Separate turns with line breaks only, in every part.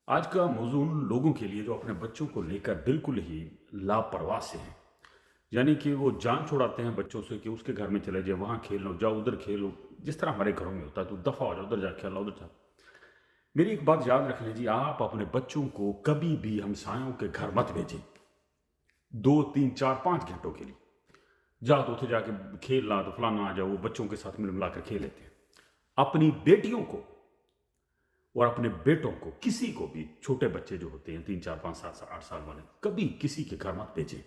आज का मौजू उन लोगों के लिए जो अपने बच्चों को लेकर बिल्कुल ही लापरवाह से हैं। यानी कि वो जान छुड़ाते हैं बच्चों से कि उसके घर में चले जाए, वहाँ खेल लो, जाओ उधर खेलो। जिस तरह हमारे घरों में होता है, तो दफ़ा हो जाओ, उधर जा खेलो, उधर जा। मेरी एक बात याद रख लीजिए, आप अपने बच्चों को कभी भी हमसायों के घर मत भेजें 2 3 4 5 घंटों के लिए। जा तो उठे जाके खेलना, तो फलाना आ जाओ, वो बच्चों के साथ मिल मिला कर खेल लेते हैं। अपनी बेटियों को और अपने बेटों को, किसी को भी, छोटे बच्चे जो होते हैं 3 4 5 7 8 साल वाले, कभी किसी के घर मत भेजें।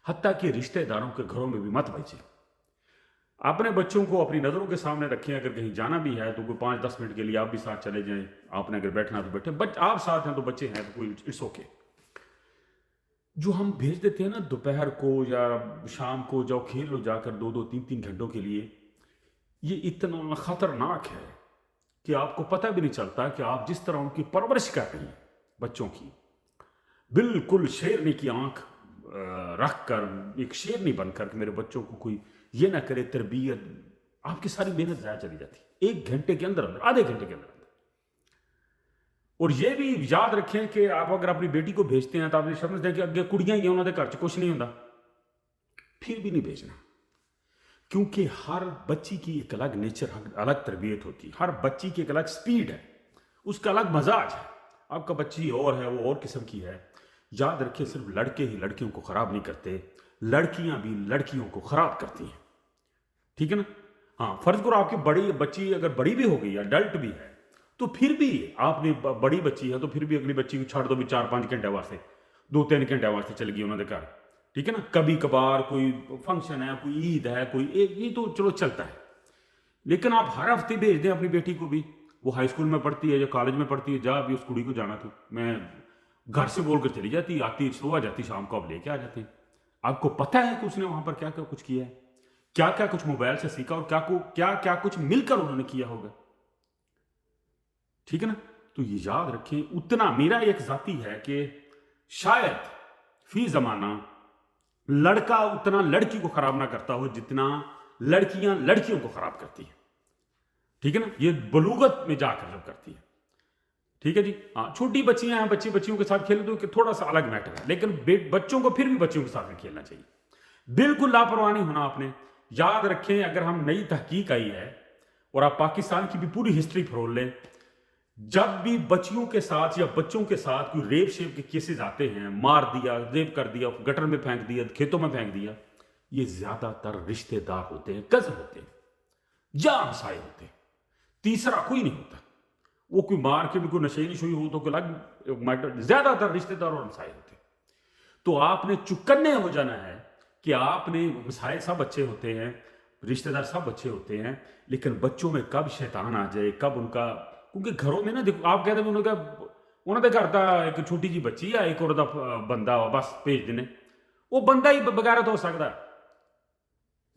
हत्ता कि रिश्तेदारों के घरों में भी मत भेजें। अपने बच्चों को अपनी नज़रों के सामने रखें। अगर कहीं जाना भी है तो कोई 5 10 मिनट के लिए आप भी साथ चले जाएं। आपने अगर बैठना है तो बैठे, बट आप साथ हैं तो बच्चे हैं तो कोई इट्स ओके। जो हम भेज देते हैं ना दोपहर को या शाम को, जाओ खेल लो जाकर 2 2 3 3 घंटों के लिए, ये इतना खतरनाक है कि आपको पता भी नहीं चलता कि आप जिस तरह उनकी परवरिश कर रही हैं बच्चों की, बिल्कुल शेरनी की आंख रख कर, एक शेरनी बनकर कि मेरे बच्चों को कोई ये ना करे, तरबियत। आपकी सारी मेहनत ज़ाया चली जाती है 1 घंटे के अंदर अंदर, आधे घंटे के अंदर अंदर। और ये भी याद रखें कि आप अगर अपनी बेटी को भेजते हैं तो आप ये समझते हैं कि अगे कुड़ियां ही हैं, उन्होंने घर च कुछ नहीं होता, फिर भी नहीं भेजना। क्योंकि हर बच्ची की एक अलग नेचर, अलग तरबियत होती है। हर बच्ची की एक अलग स्पीड है, उसका अलग मजाज है। आपका बच्ची और है, वो और किस्म की है। याद रखिए, सिर्फ लड़के ही लड़कियों को ख़राब नहीं करते, लड़कियां भी लड़कियों को ख़राब करती हैं। ठीक है ना? हाँ, फ़र्ज़ करो आपकी बड़ी बच्ची अगर बड़ी भी हो गई, अडल्ट भी है, तो फिर भी आपने बड़ी बच्ची है तो फिर भी अगली बच्ची को छाड़ दो भी 4 5 घंटे वास्ते, 2 3 घंटे वास्ते चल गई उन्होंने घर। ठीक है ना? कभी कभार कोई फंक्शन है, कोई ईद है, कोई ये तो चलो चलता है। लेकिन आप हर हफ्ते भेज दें अपनी बेटी को भी, वो हाई स्कूल में पढ़ती है या कॉलेज में पढ़ती है, जा भी उस कुड़ी को जाना तो मैं घर से बोल कर चली जाती, आती सुबह जाती, शाम को आप लेके आ जाते। आपको पता है कि उसने वहां पर क्या क्या कुछ किया है, क्या क्या कुछ मोबाइल से सीखा और क्या क्या कुछ मिलकर उन्होंने किया होगा। ठीक है ना? तो ये याद रखें। उतना मेरा एक जाती है कि शायद फी जमाना लड़का उतना लड़की को खराब ना करता हो जितना लड़कियां लड़कियों को खराब करती हैं। ठीक है ना? ये बलूगत में जाकर जब करती है। ठीक है जी। हाँ, छोटी बच्चियां हैं, बच्चे बच्चियों के साथ खेले तो थोड़ा सा अलग मैटर है, लेकिन बच्चों को फिर भी बच्चों के साथ में खेलना चाहिए। बिल्कुल लापरवाह नहीं होना आपने। याद रखें, अगर हम नई तहकीक आई है और आप पाकिस्तान की भी पूरी हिस्ट्री फरोल लें, जब भी बच्चियों के साथ या बच्चों के साथ कोई रेप शेप के केसेस आते हैं, मार दिया, रेप कर दिया, गटर में फेंक दिया, खेतों में फेंक दिया, ये ज्यादातर रिश्तेदार होते हैं, कजन होते हैं या हमसाए होते हैं। तीसरा कोई नहीं होता। वो कोई मार के भी कोई नशेली शुई हो तो कोई अलग मैटर, ज्यादातर रिश्तेदार और हमसाए होते हैं। तो आपने चुकन्ने हो जाना है कि आपने, हमसाए सब अच्छे होते हैं, रिश्तेदार सब अच्छे होते हैं, लेकिन बच्चों में कब शैतान आ जाए, कब उनका, क्योंकि घरों में ना देखो, आप कहते हैं उन्होंने घर का एक छोटी जी बच्ची या एक और बंदा बस भेज देने, वो बंदा ही बगैरत हो सकता है,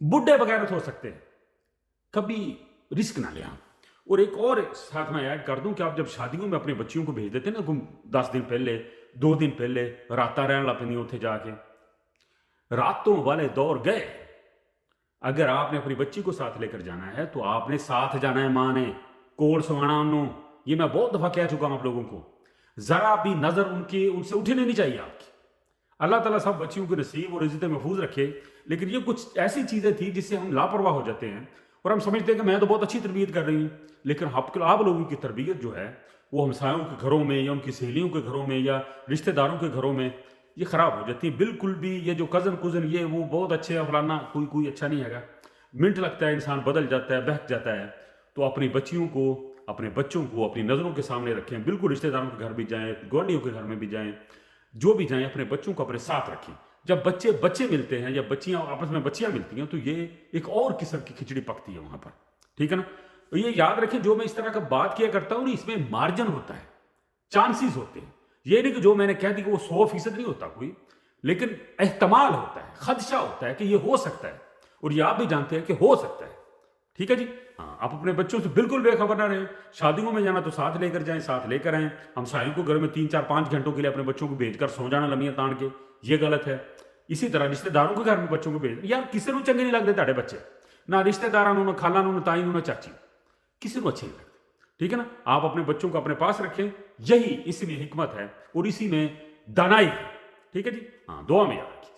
बुढ़े बगैरत हो सकते हैं। कभी रिस्क ना लें। और एक और साथ में ऐड कर दूं कि आप जब शादियों में अपनी बच्चियों को भेज देते हैं ना, 10 दिन पहले, 2 दिन पहले राता रहन लग पैंदी उत्थे जाके, रातों वाले दौर गए। अगर आपने अपनी बच्ची को साथ लेकर जाना है तो आपने साथ जाना है, मां ने कोल सवाना उन्होंने। ये मैं बहुत दफा कह चुका हूं आप लोगों को। जरा भी नजर उनसे उठने नहीं चाहिए आपकी। अल्लाह ताला सब बच्चियों के नसीब और इज्जत महफूज रखे, लेकिन ये कुछ ऐसी चीजें थी जिससे हम लापरवाह हो जाते हैं और हम समझते हैं कि मैं तो बहुत अच्छी तरबियत कर रही हूँ, लेकिन आप लोगों की तरबियत जो है वो हमसायों के घरों में या उनकी सहेलियों के घरों में या रिश्तेदारों के घरों में ये खराब हो जाती है। बिल्कुल भी ये जो कज़न कुज़न ये वो बहुत अच्छे है, फलाना कोई अच्छा नहीं है। मिनट लगता है, इंसान बदल जाता है, बहक जाता है। तो अपनी बच्चियों को, अपने बच्चों को अपनी नज़रों के सामने रखें। बिल्कुल रिश्तेदारों के घर भी जाएं, गुआंढियों के घर में भी जाएं, जो भी जाएं, अपने बच्चों को अपने साथ रखें। जब बच्चे मिलते हैं या बच्चियां आपस में बच्चियां मिलती हैं तो ये एक और किस्म की खिचड़ी पकती है वहां पर। ठीक है ना? तो ये याद रखें, जो मैं इस तरह का बात किया करता हूं, इसमें मार्जिन होता है, चांसेस होते हैं। ये नहीं कि जो मैंने कह दी कि वो 100% नहीं होता कोई, लेकिन एहतमाल होता है, खदशा होता है कि ये हो सकता है, और ये आप भी जानते हैं कि हो सकता है। ठीक है जी। हाँ, आप अपने बच्चों से बिल्कुल बेखबर ना रहें। शादियों में जाना तो साथ लेकर जाएं, साथ लेकर आएं। हम साहिल को घर में 3 4 5 घंटों के लिए अपने बच्चों को भेजकर सो जाना लमियां तान के, ये गलत है। इसी तरह रिश्तेदारों के घर में बच्चों को भेज, यार किसी को चंगे नहीं लगते ताड़े बच्चे, ना रिश्तेदार, ना खाला, ना ताई, ना चाची, किसी को अच्छे नहीं लगते। ٹھیک ہے نا, آپ اپنے بچوں کو اپنے پاس رکھیں, یہی اس میں حکمت ہے اور اسی میں دانائی ہے. ٹھیک ہے جی, ہاں دعا میں یاد رکھیے.